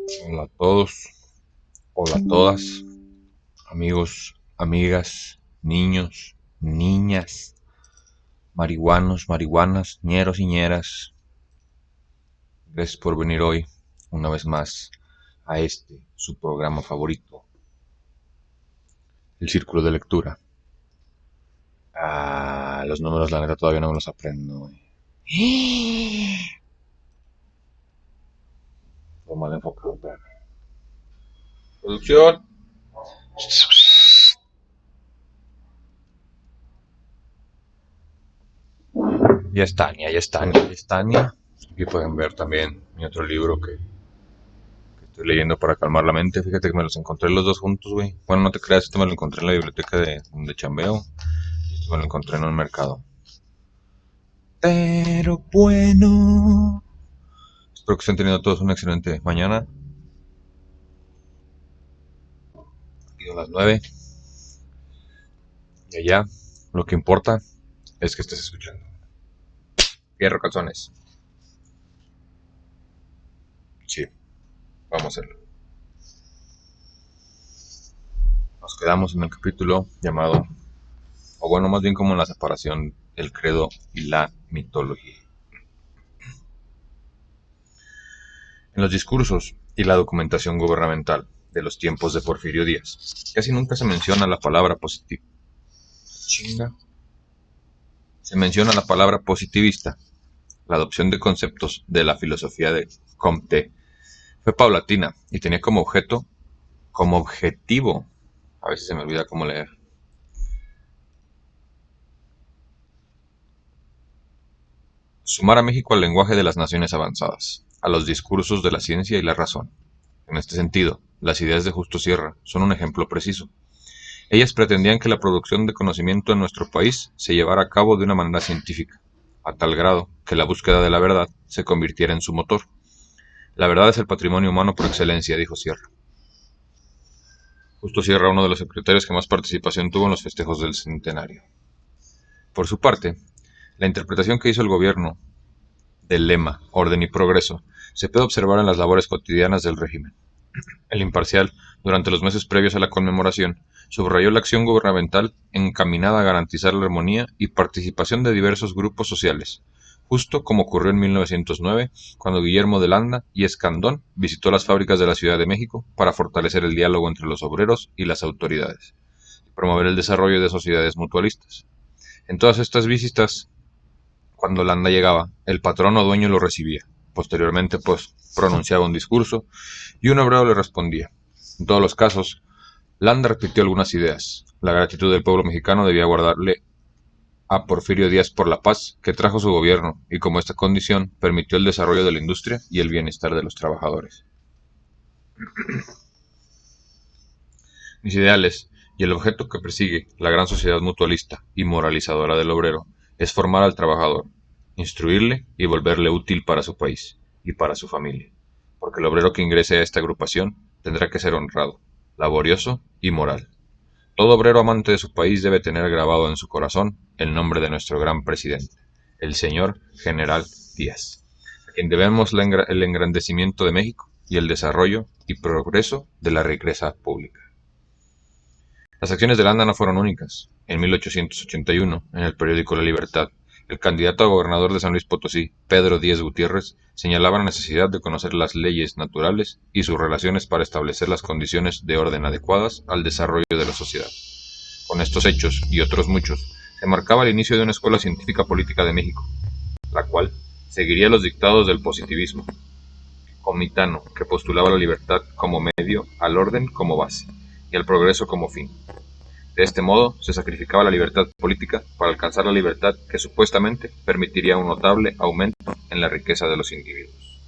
Hola a todos, hola a todas, amigos, amigas, niños, niñas, marihuanos, marihuanas, ñeros y ñeras. Gracias por venir hoy, una vez más, a su programa favorito, el Círculo de Lectura. Los números, la neta, todavía no me los aprendo. Lo mal enfocado, pero... Producción. Ya es Tania, ya es Tania, ya es Tania. Aquí pueden ver también mi otro libro que estoy leyendo para calmar la mente. Fíjate que me los encontré los dos juntos, güey. Bueno, no te creas, este me lo encontré en la biblioteca de donde chambeo. Y este me lo encontré en un mercado. Pero bueno. Espero que estén teniendo todos una excelente mañana. Y a las 9. Y allá, lo que importa es que estés escuchando. Fierro calzones. Sí, vamos a hacerlo. Nos quedamos en el capítulo llamado, o bueno, más bien como en la separación del credo y la mitología. En los discursos y la documentación gubernamental de los tiempos de Porfirio Díaz, casi nunca se menciona la palabra positiva. Se menciona la palabra positivista. La adopción de conceptos de la filosofía de Comte fue paulatina y tenía como objetivo, a veces se me olvida cómo leer, sumar a México al lenguaje de las naciones avanzadas, a los discursos de la ciencia y la razón. En este sentido, las ideas de Justo Sierra son un ejemplo preciso. Ellas pretendían que la producción de conocimiento en nuestro país se llevara a cabo de una manera científica, a tal grado que la búsqueda de la verdad se convirtiera en su motor. La verdad es el patrimonio humano por excelencia, dijo Sierra. Justo Sierra, uno de los secretarios que más participación tuvo en los festejos del centenario. Por su parte, la interpretación que hizo el gobierno del lema Orden y Progreso se puede observar en las labores cotidianas del régimen. El imparcial, durante los meses previos a la conmemoración, subrayó la acción gubernamental encaminada a garantizar la armonía y participación de diversos grupos sociales, justo como ocurrió en 1909, cuando Guillermo de Landa y Escandón visitó las fábricas de la Ciudad de México para fortalecer el diálogo entre los obreros y las autoridades, y promover el desarrollo de sociedades mutualistas. En todas estas visitas, cuando Landa llegaba, el patrón o dueño lo recibía. Posteriormente, pues, pronunciaba un discurso y un obrero le respondía. En todos los casos, Landa repitió algunas ideas. La gratitud del pueblo mexicano debía guardarle a Porfirio Díaz por la paz que trajo su gobierno y como esta condición permitió el desarrollo de la industria y el bienestar de los trabajadores. Mis ideales y el objeto que persigue la gran sociedad mutualista y moralizadora del obrero es formar al trabajador, instruirle y volverle útil para su país y para su familia, porque el obrero que ingrese a esta agrupación tendrá que ser honrado, laborioso y moral. Todo obrero amante de su país debe tener grabado en su corazón el nombre de nuestro gran presidente, el señor General Díaz, a quien debemos el engrandecimiento de México y el desarrollo y progreso de la riqueza pública. Las acciones de Landa no fueron únicas. En 1881, en el periódico La Libertad, el candidato a gobernador de San Luis Potosí, Pedro Díez Gutiérrez, señalaba la necesidad de conocer las leyes naturales y sus relaciones para establecer las condiciones de orden adecuadas al desarrollo de la sociedad. Con estos hechos, y otros muchos, se marcaba el inicio de una escuela científica política de México, la cual seguiría los dictados del positivismo comitano, que postulaba la libertad como medio, al orden como base, y al progreso como fin. De este modo, se sacrificaba la libertad política para alcanzar la libertad que supuestamente permitiría un notable aumento en la riqueza de los individuos.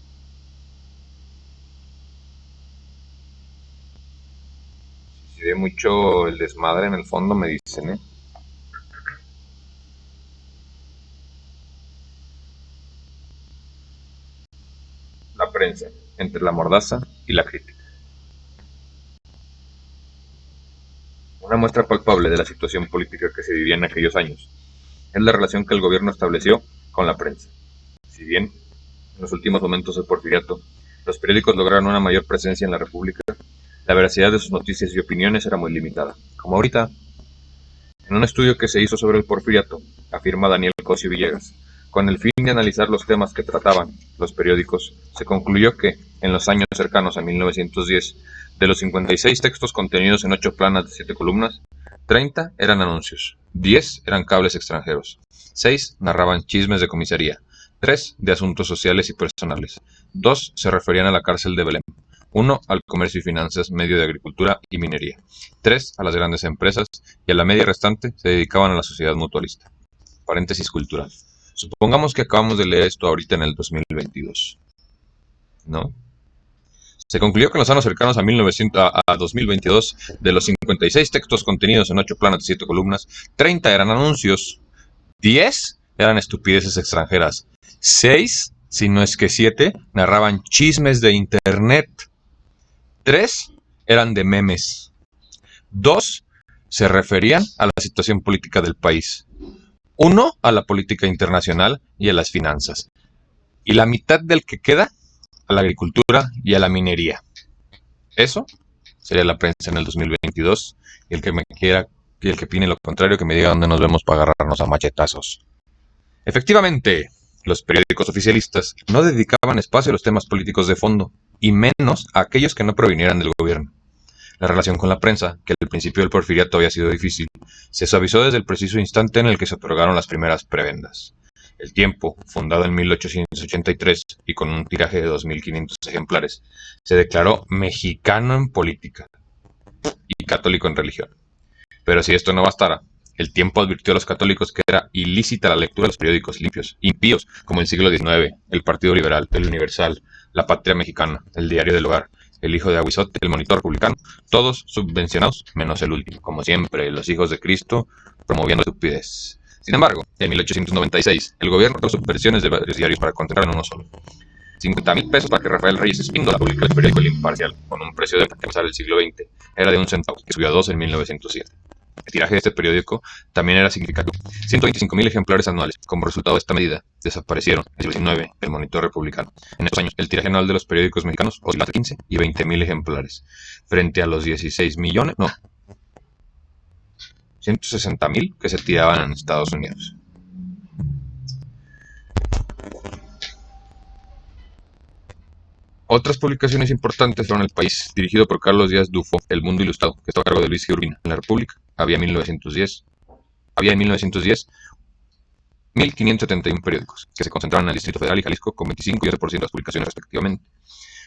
Si ve mucho el desmadre en el fondo, me dicen, ¿eh? La prensa, entre la mordaza y la crítica. Una muestra palpable de la situación política que se vivía en aquellos años es la relación que el gobierno estableció con la prensa. Si bien, en los últimos momentos del porfiriato, los periódicos lograron una mayor presencia en la República, la veracidad de sus noticias y opiniones era muy limitada. Como ahorita, en un estudio que se hizo sobre el porfiriato, afirma Daniel Cosio Villegas, con el fin de analizar los temas que trataban los periódicos, se concluyó que, en los años cercanos a 1910, de los 56 textos contenidos en 8 planas de 7 columnas, 30 eran anuncios, 10 eran cables extranjeros, 6 narraban chismes de comisaría, 3 de asuntos sociales y personales, 2 se referían a la cárcel de Belém, 1 al comercio y finanzas, medio de agricultura y minería, 3 a las grandes empresas y a la media restante se dedicaban a la sociedad mutualista. Paréntesis cultural. Supongamos que acabamos de leer esto ahorita en el 2022, ¿no? Se concluyó que en los años cercanos a 2022, de los 56 textos contenidos en 8 planas de 7 columnas, 30 eran anuncios, 10 eran estupideces extranjeras, 6, si no es que 7, narraban chismes de internet, 3 eran de memes, 2 se referían a la situación política del país, 1 a la política internacional y a las finanzas, y la mitad del que queda a la agricultura y a la minería. Eso sería la prensa en el 2022, y el que me quiera y el que opine lo contrario, que me diga dónde nos vemos para agarrarnos a machetazos. Efectivamente, los periódicos oficialistas no dedicaban espacio a los temas políticos de fondo, y menos a aquellos que no provinieran del gobierno. La relación con la prensa, que al principio del porfiriato había sido difícil, se suavizó desde el preciso instante en el que se otorgaron las primeras prebendas. El Tiempo, fundado en 1883 y con un tiraje de 2.500 ejemplares, se declaró mexicano en política y católico en religión. Pero si esto no bastara, el Tiempo advirtió a los católicos que era ilícita la lectura de los periódicos limpios, impíos, como el siglo XIX, el Partido Liberal, el Universal, la Patria Mexicana, el Diario del Hogar, el Hijo de Aguizote, el Monitor Republicano, todos subvencionados, menos el último, como siempre, los hijos de Cristo promoviendo estupidez. Sin embargo, en 1896, el gobierno creó subversiones de varios diarios para concentrar en uno solo. 50.000 pesos para que Rafael Reyes Espíndola publicara el periódico El Imparcial, con un precio de empezar el siglo XX, era de 1 centavo, que subió a 2 en 1907. El tiraje de este periódico también era significativo: 125.000 ejemplares anuales. Como resultado de esta medida, desaparecieron en el siglo XIX el Monitor Republicano. En estos años, el tiraje anual de los periódicos mexicanos oscilaba entre 15 y 20.000 ejemplares, frente a los 16 millones, no, 160.000 que se tiraban en Estados Unidos. Otras publicaciones importantes fueron El País, dirigido por Carlos Díaz Dufo, El Mundo Ilustrado, que estaba a cargo de Luis G. Urbina. En La República había en 1910 1.571 periódicos, que se concentraban en el Distrito Federal y Jalisco, con 25 y 11% de las publicaciones respectivamente.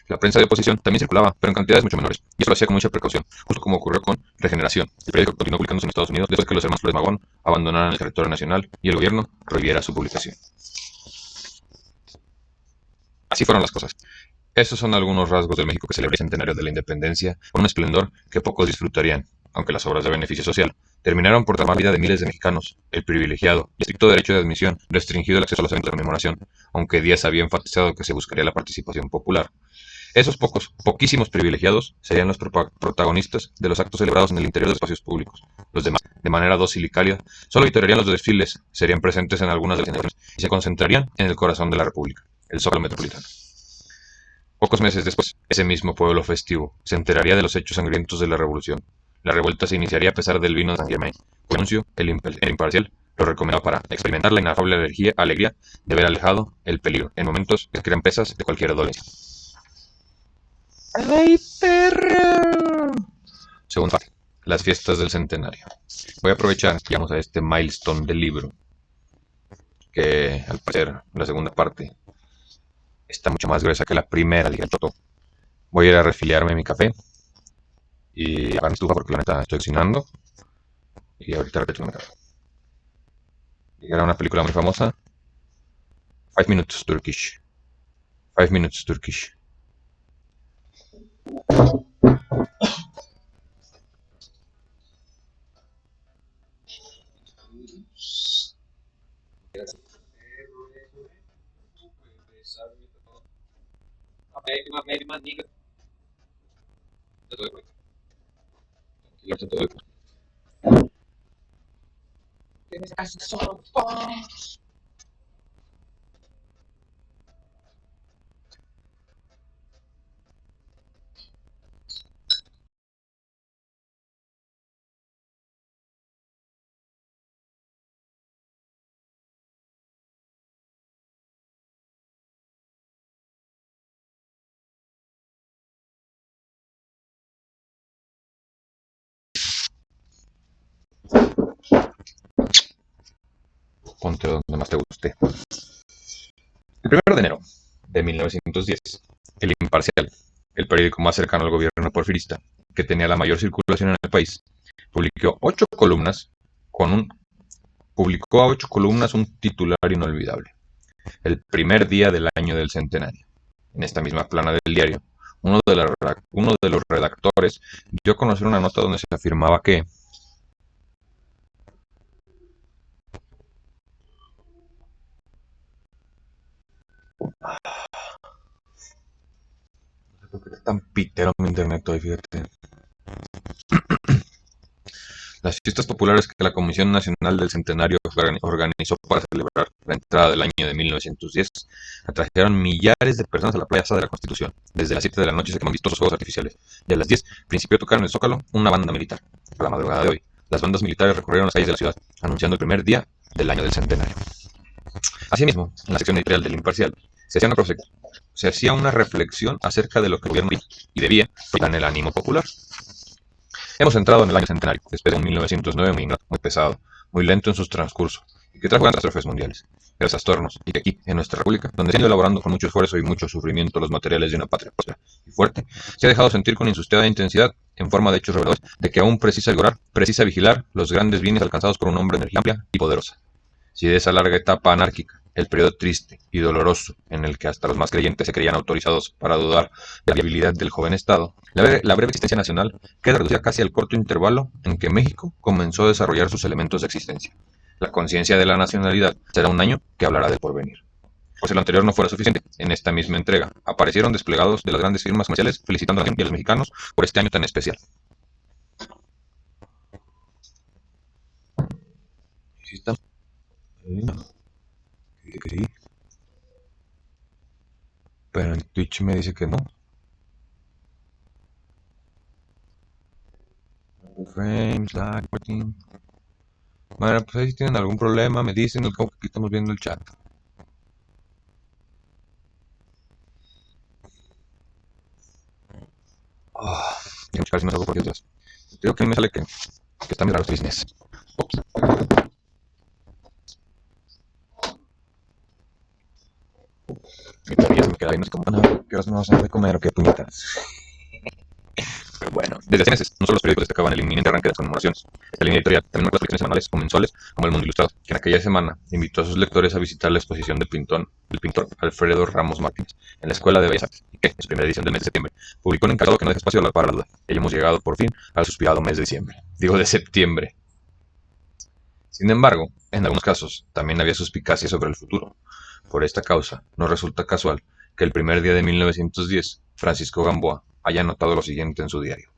La prensa de oposición también circulaba, pero en cantidades mucho menores, y eso lo hacía con mucha precaución, justo como ocurrió con Regeneración. El periódico continuó publicándose en Estados Unidos después que los hermanos Flores Magón abandonaran el territorio nacional y el gobierno prohibiera su publicación. Así fueron las cosas. Esos son algunos rasgos del México que celebra el centenario de la independencia, con un esplendor que pocos disfrutarían, aunque las obras de beneficio social terminaron por tomar la vida de miles de mexicanos. El privilegiado y estricto derecho de admisión restringido el acceso a los eventos de conmemoración, aunque Díaz había enfatizado que se buscaría la participación popular. Esos poquísimos privilegiados serían los protagonistas de los actos celebrados en el interior de los espacios públicos. Los demás, de manera dócil y cálida, solo vitorearían los desfiles, serían presentes en algunas de las celebraciones y se concentrarían en el corazón de la República, el Zócalo metropolitano. Pocos meses después, ese mismo pueblo festivo se enteraría de los hechos sangrientos de la Revolución. La revuelta se iniciaría a pesar del vino de San Germain, cuyo anuncio el Imparcial lo recomendaba para experimentar la inefable alegría de ver alejado el peligro, en momentos que crean pesas de cualquier dolencia. ¡Ay, perro! Segunda parte, las fiestas del centenario. Voy a aprovechar que llegamos a este milestone del libro, que al parecer la segunda parte está mucho más gruesa que la primera, dije el Toto. Voy a ir a refiliarme mi café y apagar mi estufa porque la neta estoy cocinando. Y ahorita repito una cara. Y era una película muy famosa. 5 Minutes Turkish. 5 Minutes Turkish. ponte donde más te guste. El 1 de enero de 1910, El Imparcial, el periódico más cercano al gobierno porfirista, que tenía la mayor circulación en el país, publicó ocho columnas con un publicó a 8 columnas un titular inolvidable: el primer día del año del centenario. En esta misma plana del diario, uno de los redactores dio a conocer una nota donde se afirmaba que no sé por qué está tan pitero mi internet hoy, fíjate. Las fiestas populares que la Comisión Nacional del Centenario organizó para celebrar la entrada del año de 1910 atrajeron millares de personas a la Plaza de la Constitución. Desde las 7 de la noche se quemaron vistosos fuegos artificiales y a las 10 principió a tocar en el Zócalo una banda militar. A la madrugada de hoy, las bandas militares recorrieron las calles de la ciudad anunciando el primer día del año del centenario. Asimismo, en la sección editorial del Imparcial se hacía una reflexión acerca de lo que el gobierno y debía proyectar en el ánimo popular. Hemos entrado en el año centenario, después de un 1909 muy ingrato, muy pesado, muy lento en sus transcurso, y que trajo grandes catástrofes mundiales, graves trastornos, y que aquí, en nuestra república, donde se han ido elaborando con mucho esfuerzo y mucho sufrimiento los materiales de una patria próspera y fuerte, se ha dejado sentir con insuspetada intensidad, en forma de hechos reveladores, de que aún precisa vigilar los grandes bienes alcanzados por un hombre de energía amplia y poderosa. Si de esa larga etapa anárquica, el periodo triste y doloroso en el que hasta los más creyentes se creían autorizados para dudar de la viabilidad del joven Estado, la breve existencia nacional queda reducida casi al corto intervalo en que México comenzó a desarrollar sus elementos de existencia. La conciencia de la nacionalidad será un año que hablará del porvenir. Por si lo anterior no fuera suficiente, en esta misma entrega aparecieron desplegados de las grandes firmas comerciales felicitando a la nación y a los mexicanos por este año tan especial. ¿Sí está? Que sí, pero en Twitch me dice que no. Frames, lag, working. Bueno, pues ahí si tienen algún problema, me dicen, como que aquí estamos viendo el chat. Tengo que checar si me salgo por Dios. Creo que me sale que está muy raro este business. Ups. Y todavía se me queda ahí, no sé cómo, no, ¿qué horas me vas a de comer o qué puñetas? Pero bueno, desde hace meses, no solo los periódicos destacaban el inminente arranque de las conmemoraciones. Esta línea editorial también marcó las colecciones semanales o mensuales, como El Mundo Ilustrado, que en aquella semana invitó a sus lectores a visitar la exposición del pintor Alfredo Ramos Martínez en la Escuela de Bellas Artes, y que, en su primera edición del mes de septiembre, publicó un encabezado que no deja espacio para la duda. Y hemos llegado, por fin, al suspirado mes de diciembre. Digo, de septiembre. Sin embargo, en algunos casos, también había suspicacia sobre el futuro. Por esta causa, no resulta casual que el primer día de 1910, Francisco Gamboa haya anotado lo siguiente en su diario.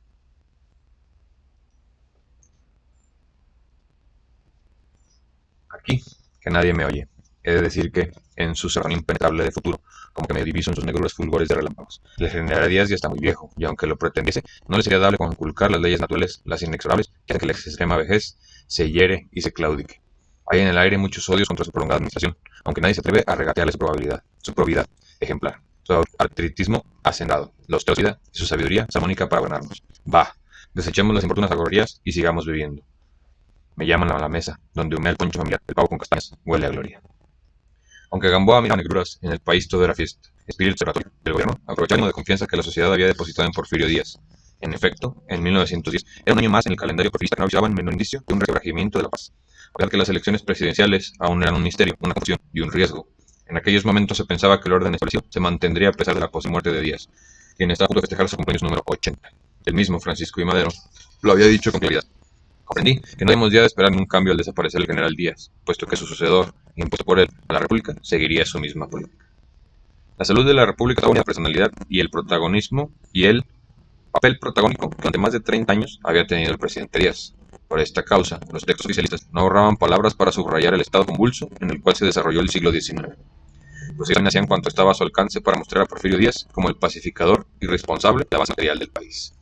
Aquí, que nadie me oye. He de decir que, en su serrano impenetrable de futuro, como que me diviso en sus negros fulgores de relámpagos. El general Díaz ya está muy viejo, y aunque lo pretendiese, no le sería dable conculcar las leyes naturales, las inexorables, que hacen que la extrema vejez se hiere y se claudique. Hay en el aire muchos odios contra su prolongada administración, aunque nadie se atreve a regatearle su probidad ejemplar, su artritismo hacendado, la osteosidad y su sabiduría salmónica para ganarnos. Bah, desechemos las importunas algorías y sigamos bebiendo. Me llaman a la mesa, donde humea el poncho familiar, el pavo con castañas, huele a gloria. Aunque Gamboa miraba negruras, en el país todo era fiesta. Espíritu observatorio del gobierno, aprovechando de confianza que la sociedad había depositado en Porfirio Díaz. En efecto, en 1910 era un año más en el calendario porfirista que no avisaban menor indicio de un resurgimiento de la paz. A pesar que las elecciones presidenciales aún eran un misterio, una confusión y un riesgo. En aquellos momentos se pensaba que el orden establecido se mantendría a pesar de la muerte de Díaz, quien estaba a punto de festejar su cumpleaños número 80. El mismo Francisco I. Madero lo había dicho con claridad. Comprendí que no debíamos ya de esperar ningún cambio al desaparecer el general Díaz, puesto que su sucesor, impuesto por él a la República, seguiría su misma política. La salud de la República estaba unida a la personalidad y el papel protagónico que durante más de 30 años había tenido el presidente Díaz. Por esta causa, los textos oficialistas no ahorraban palabras para subrayar el estado convulso en el cual se desarrolló el siglo XIX. Pues ellos hacían cuanto estaba a su alcance para mostrar a Porfirio Díaz como el pacificador y responsable de la base material del país.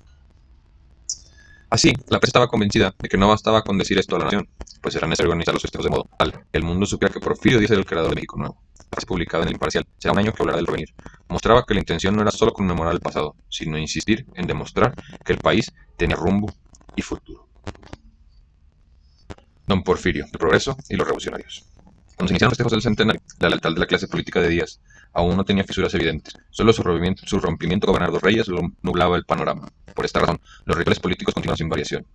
Así, la prensa estaba convencida de que no bastaba con decir esto a la nación, pues era necesario organizar los festejos de modo tal que el mundo supiera que Porfirio Díaz era el creador de México Nuevo. La frase publicada en El Imparcial, será un año que hablará del porvenir, mostraba que la intención no era solo conmemorar el pasado, sino insistir en demostrar que el país tenía rumbo y futuro. Don Porfirio, el progreso y los revolucionarios. Cuando se iniciaron los festejos del centenario, la lealtad de la clase política de Díaz aún no tenía fisuras evidentes. Solo su rompimiento con Bernardo Reyes lo nublaba el panorama. Por esta razón, los rituales políticos continuaron sin variación.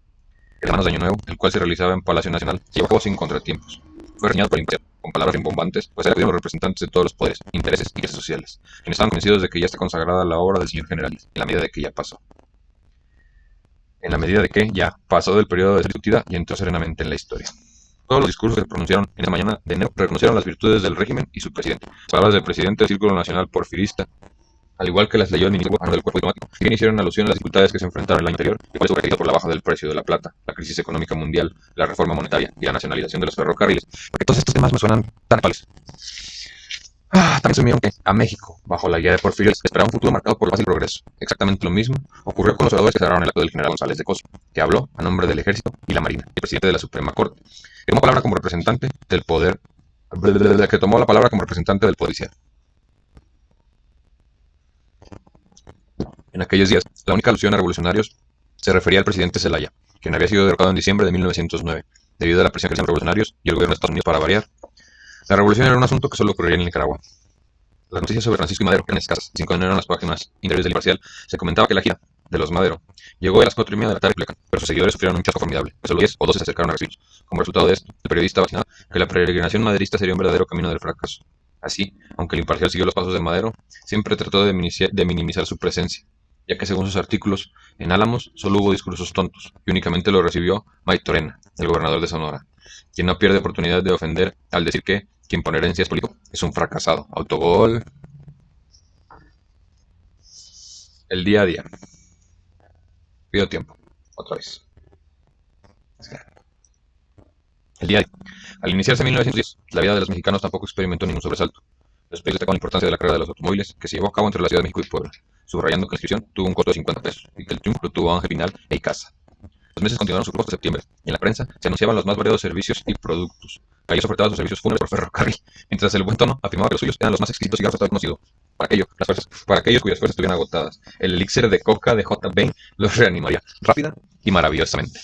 El Semanas de Año Nuevo, el cual se realizaba en Palacio Nacional, se llevó a cabo sin contratiempos. Fue reñido por el imperio, con palabras rimbombantes, pues ahí acudieron los representantes de todos los poderes, intereses y clases sociales, quienes estaban convencidos de que ya está consagrada la obra del señor general, en la medida de que ya pasó. En la medida de que ya pasó del periodo de ser discutida y entró serenamente en la historia. Todos los discursos que se pronunciaron en esa mañana de enero reconocieron las virtudes del régimen y su presidente. Las palabras del presidente del Círculo Nacional Porfirista, al igual que las leyó el ministro del Cuerpo Diplomático, bien hicieron alusión a las dificultades que se enfrentaron el año anterior y fue sobrecaído por la baja del precio de la plata, la crisis económica mundial, la reforma monetaria y la nacionalización de los ferrocarriles, porque todos estos temas me suenan tan actuales. También asumieron que a México, bajo la guía de Porfirio, les esperaba un futuro marcado por la paz y el progreso. Exactamente lo mismo ocurrió con los oradores que cerraron el acto del general González de Cosio, que habló a nombre del Ejército y la Marina, y presidente de la Suprema Corte, que tomó palabra como representante del poder, que tomó la palabra como representante del poder judicial. En aquellos días, la única alusión a revolucionarios se refería al presidente Zelaya, quien había sido derrocado en diciembre de 1909, debido a la presión que hacían los revolucionarios y el gobierno de Estados Unidos para variar. La revolución era un asunto que solo ocurriría en Nicaragua. Las noticias sobre Francisco y Madero eran escasas, y sin enero en las páginas interiores del Imparcial se comentaba que la gira de los Madero llegó a las 4:30 de la tarde, pero sus seguidores sufrieron un choque formidable, pues solo 10 o 12 se acercaron a recibirlos. Como resultado de esto, el periodista vacinaba que la peregrinación maderista sería un verdadero camino del fracaso. Así, aunque el Imparcial siguió los pasos de Madero, siempre trató de minimizar su presencia, ya que según sus artículos, en Álamos solo hubo discursos tontos, y únicamente lo recibió Maytorena, el gobernador de Sonora, quien no pierde oportunidad de ofender al decir que quien por herencia es político es un fracasado. Autogol. El día a día. Pido tiempo. Otra vez. El día a día. Al iniciarse en 1910, la vida de los mexicanos tampoco experimentó ningún sobresalto. Los países destacan la importancia de la carrera de los automóviles que se llevó a cabo entre la Ciudad de México y Puebla, subrayando que la inscripción tuvo un costo de 50 pesos y que el triunfo lo tuvo Ángel Pinal e Icaza. Los meses continuaron su curso hasta septiembre, y en la prensa se anunciaban los más variados servicios y productos. Calles ofertaban sus servicios fúnebres por ferrocarril, mientras el buen tono afirmaba que los suyos eran los más exquisitos cigarros hasta hoy conocidos. Para aquellos cuyas fuerzas estuvieran agotadas, el elixir de coca de J. Bain los reanimaría rápida y maravillosamente.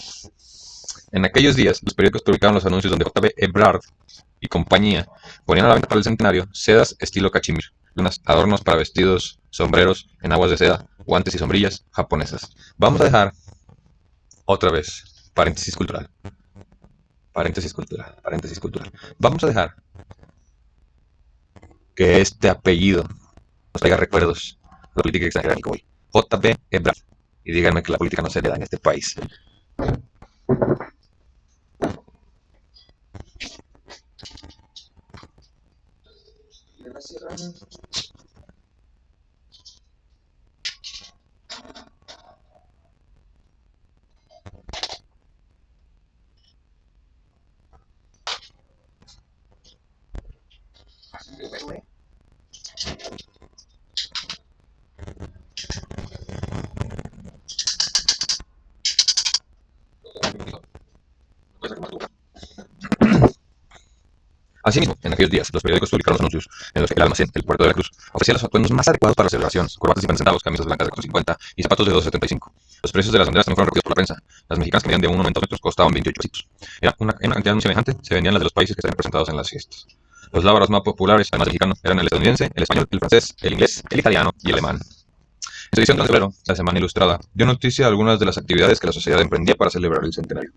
En aquellos días, los periódicos publicaban los anuncios donde J. B. Ebrard y compañía ponían a la venta para el centenario sedas estilo cachemir, lunas, adornos para vestidos, sombreros, enaguas de seda, guantes y sombrillas japonesas. Vamos a dejar otra vez, paréntesis cultural. Paréntesis cultural, paréntesis cultural. Vamos a dejar que este apellido nos traiga recuerdos de la política extranjera en hoy. J. B. Ebrard. Y díganme que la política no se le da en este país. Asimismo, en aquellos días, los periódicos publicaron los anuncios en los que el almacén, el puerto de la Cruz, ofrecía los atuendos más adecuados para las celebraciones: corbatas de 50 centavos, camisas blancas de 4.50 y zapatos de 2.75. Los precios de las banderas también fueron recogidos por la prensa. Las mexicanas, que medían de 1,90 metros, costaban 28 pesitos. Era una cantidad muy semejante se vendían las de los países que estaban representados en las fiestas. Los lábaros más populares, además del mexicano, eran el estadounidense, el español, el francés, el inglés, el italiano y el alemán. En su edición de febrero, la Semana Ilustrada dio noticia de algunas de las actividades que la sociedad emprendía para celebrar el centenario.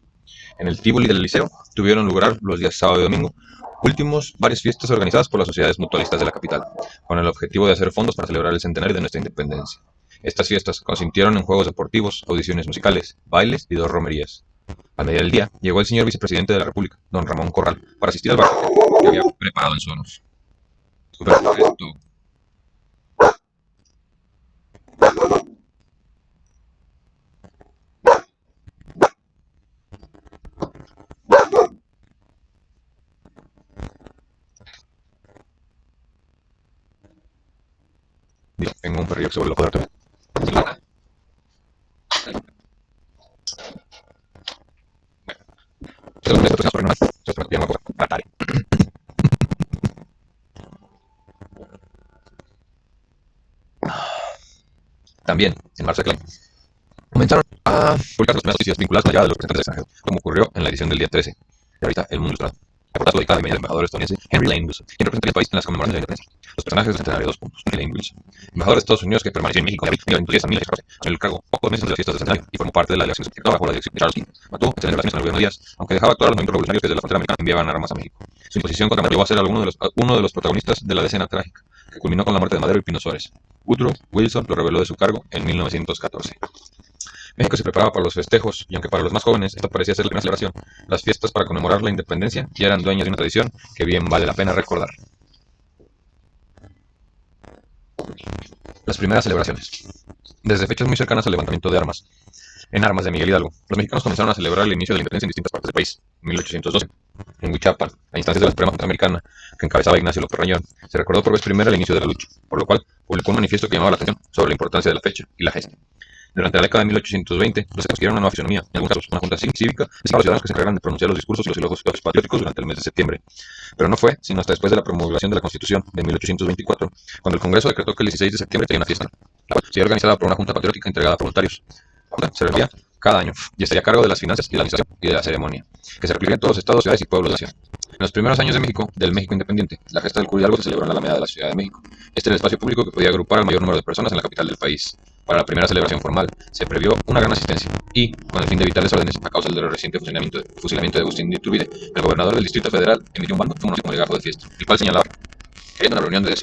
En el Tívoli del Liceo tuvieron lugar los días sábado y domingo últimos varias fiestas organizadas por las sociedades mutualistas de la capital, con el objetivo de hacer fondos para celebrar el centenario de nuestra independencia. Estas fiestas consistieron en juegos deportivos, audiciones musicales, bailes y 2 romerías. Al mediodía del día llegó el señor vicepresidente de la República, don Ramón Corral, para asistir al banquete que había preparado en su honor. Tengo un perrillo que se vuelve loco de harto. También, en marzo de comenzaron a publicar las primeras noticias vinculadas con la llegada de los representantes del extranjero, como ocurrió en la edición del día 13 de ahorita El Mundo Ilustrado. La portada dedicada a la bienvenida del embajador estadounidense Henry Lane Wilson, quien representaría al país en las conmemoraciones de la independencia. Los personajes del centenario, 2 puntos. Henry Lane Wilson, embajador de Estados Unidos que permaneció en México de abril de 1910 a 1914, asumió el cargo pocos meses de las fiestas del centenario y formó parte de la delegación secreta bajo la dirección de Charles King. Mantuvo excelentes relaciones con el gobierno de Díaz, aunque dejaba actuar a los movimientos revolucionarios que desde la frontera americana enviaban armas a México. Su imposición contra Madero llevó a ser uno de los protagonistas de la decena trágica, que culminó con la muerte de Madero y Pino Suárez. Woodrow Wilson lo reveló de su cargo en 1914. México se preparaba para los festejos, y aunque para los más jóvenes esta parecía ser la primera celebración, las fiestas para conmemorar la independencia ya eran dueñas de una tradición que bien vale la pena recordar. Las primeras celebraciones. Desde fechas muy cercanas al levantamiento en armas de Miguel Hidalgo, los mexicanos comenzaron a celebrar el inicio de la independencia en distintas partes del país. En 1812, en Huichapan, a instancias de la Suprema Junta Americana, que encabezaba Ignacio López Rayón, se recordó por vez primera el inicio de la lucha, por lo cual publicó un manifiesto que llamaba la atención sobre la importancia de la fecha y la gesta. Durante la década de 1820, los estados adquirieron una nueva fisonomía. En algunos casos, una junta cívica es para los ciudadanos que se encargan de pronunciar los discursos y los elogios patrióticos durante el mes de septiembre. Pero no fue sino hasta después de la promulgación de la Constitución de 1824, cuando el Congreso decretó que el 16 de septiembre sería una fiesta, la cual sería organizada por una junta patriótica entregada a voluntarios. La junta se reuniría cada año y estaría a cargo de las finanzas y de la administración y de la ceremonia, que se replicaría en todos los estados, ciudades y pueblos de la nación. En los primeros años de México, del México independiente, la gesta del Cura Hidalgo se celebró en la Alameda de la Ciudad de México. Este era el espacio público que podía agrupar al mayor número de personas en la capital del país. Para la primera celebración formal, se previó una gran asistencia y, con el fin de evitar desórdenes a causa del reciente fusilamiento de Agustín de Iturbide, el gobernador del Distrito Federal emitió un bando conocido como legajo de fiesta, el cual señalaba queriendo una reunión de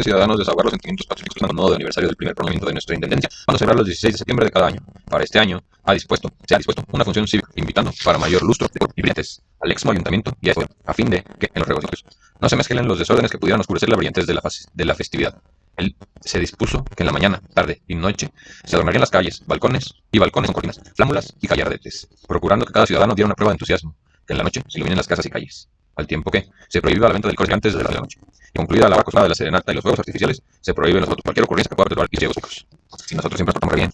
ciudadanos desahogar los sentimientos patrióticos con modo de aniversario del primer pronunciamiento de nuestra independencia, vamos a celebrar los 16 de septiembre de cada año. Para este año se ha dispuesto una función cívica, invitando para mayor lustro y brillantes al exmo ayuntamiento y a fin de que en los regocios no se mezclen los desórdenes que pudieran oscurecer la brillantez de la festividad. Él se dispuso que en la mañana, tarde y noche se adornarían las calles, balcones con cortinas, flámulas y gallardetes, procurando que cada ciudadano diera una prueba de entusiasmo, que en la noche se iluminen las casas y calles, al tiempo que se prohíbe la venta de licores antes de las de la noche. Y concluida la vacosada de la serenata y los fuegos artificiales, se prohíbe nosotros cualquier ocurrencia que pueda perturbar y ciegos públicos. Si nosotros siempre nos portamos bien.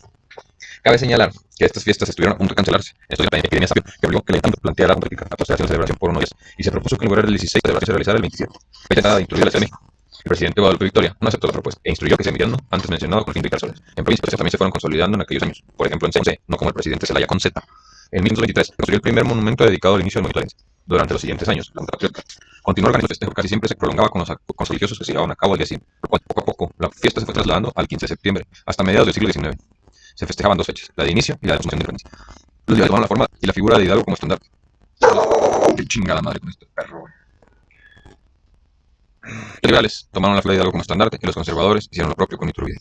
Cabe señalar que estas fiestas estuvieron a punto de cancelarse. Esto es una epidemia sabio que obligó que el ayuntamiento planteara la política a postergarse la celebración por unos días y se propuso que en lugar del 16 la celebración se realizara el 27, fecha de introducir la Ciudad de México. El presidente Guadalupe Victoria no aceptó la propuesta e instruyó que se enviaran antes mencionado con el fin de evitar soles. En provincias también se fueron consolidando en aquellos años. Por ejemplo, en C, no como el presidente Zelaya con Z. En 1923 se construyó el primer monumento dedicado al inicio del movimiento. Durante los siguientes años, la Junta Patriótica continuó organizando el festejo, casi siempre se prolongaba con los religiosos que se llevaban a cabo al día siguiente. Poco a poco, la fiesta se fue trasladando al 15 de septiembre, hasta mediados del siglo XIX. Se festejaban dos fechas, la de inicio y la de consumación de independencia. Los días tomaron la forma y la figura de Hidalgo como estandarte. ¡Qué chingada madre con este perro! Los liberales tomaron la figura de Hidalgo como estandarte y los conservadores hicieron lo propio con Iturbide.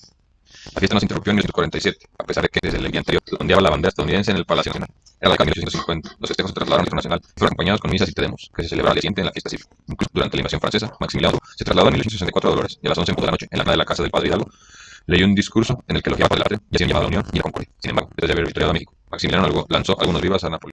La fiesta no se interrumpió en 1847, a pesar de que desde el día anterior ondeaba la bandera estadounidense en el Palacio Nacional. Era la década de 1850. Los festejos se trasladaron al Teatro Nacional y fueron acompañados con misas y tedemos, que se celebraron al día siguiente en la fiesta civil. Incluso durante la invasión francesa, Maximiliano se trasladó en 1864 a Dolores y a las 11 de la noche, en la nada de la casa del padre Hidalgo, leyó un discurso en el que elogiaba por el arte y hacía llamada a la unión y a la concordia. Sin embargo, desde haber victoriado a México, Maximiliano lanzó algunos vivas a Napoleón.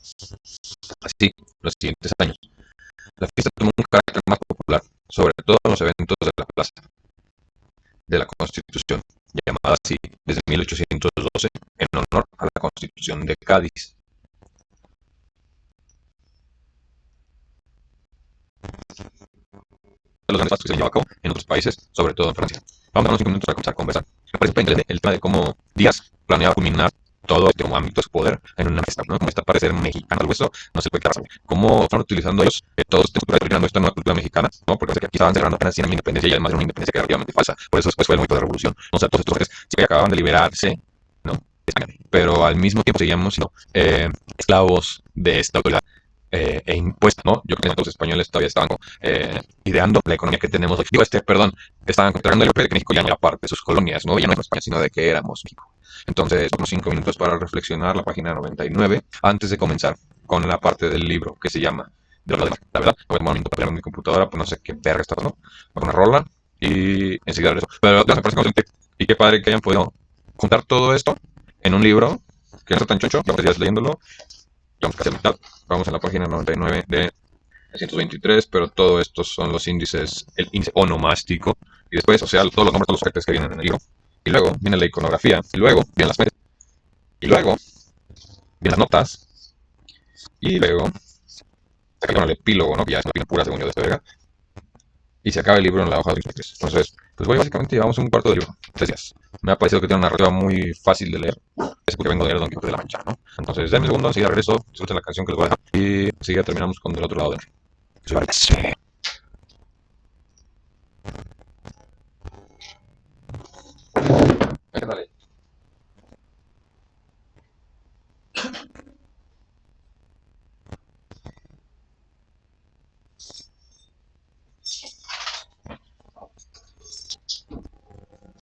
Así, los siguientes años, la fiesta tomó un carácter más popular, sobre todo en los eventos de la Plaza de la Constitución, llamada así desde 1812 en honor a la Constitución de Cádiz. Los grandes pasos que se llevan a cabo en otros países, sobre todo en Francia. Vamos a dar unos 5 minutos a comenzar a conversar. Me parece interesante el tema de cómo Díaz planeaba culminar todo este como ámbito de su poder en una mesa, ¿no? Como esta parece ser mexicana, algo eso, no se puede quedar así. Cómo fueron utilizando ellos todos este cultura terminando esta nueva cultura mexicana, ¿no? Porque aquí estaban cerrando apenas tienen independencia y además era una independencia que era relativamente falsa. Por eso después fue el movimiento de la revolución. O sea, todos estos hombres sí que acababan de liberarse, ¿no? De España, pero al mismo tiempo seguíamos siendo esclavos de esta autoridad e impuesta, ¿no? Yo creo que los españoles todavía estaban ideando la economía que tenemos hoy. Digo, perdón, estaban considerando el de que México ya no era parte de sus colonias, ¿no? Ya no era España, sino de que éramos México. Entonces, unos 5 minutos para reflexionar la página 99 antes de comenzar con la parte del libro que se llama de la verdad. Voy a tomar un minuto para poner mi computadora, pues no sé qué verga está, ¿no? Voy a poner rola y enseguida eso. Pero me parece consciente y qué padre que hayan podido juntar todo esto en un libro que no está tan choncho, lo que ya leyéndolo. Vamos casi a mitad. Vamos en la página 99 de 123, pero todo estos son los índices, el índice onomástico, y después, o sea, todos los nombres, todos los caracteres que vienen en el libro. Y luego viene la iconografía, y luego vienen las medias, y luego vienen las notas, y luego se acaba el epílogo, ¿no? Que ya es una opinión pura según yo de esta verga, y se acaba el libro en la hoja de 23. Entonces, pues voy básicamente, llevamos un cuarto de libro, 3 días. Me ha parecido que tiene una narrativa muy fácil de leer, es porque vengo de leer Don Quijote de la Mancha, ¿no? Entonces, denme un segundo, enseguida regreso, disfruten la canción que les voy a dejar, y enseguida terminamos con del otro lado del río.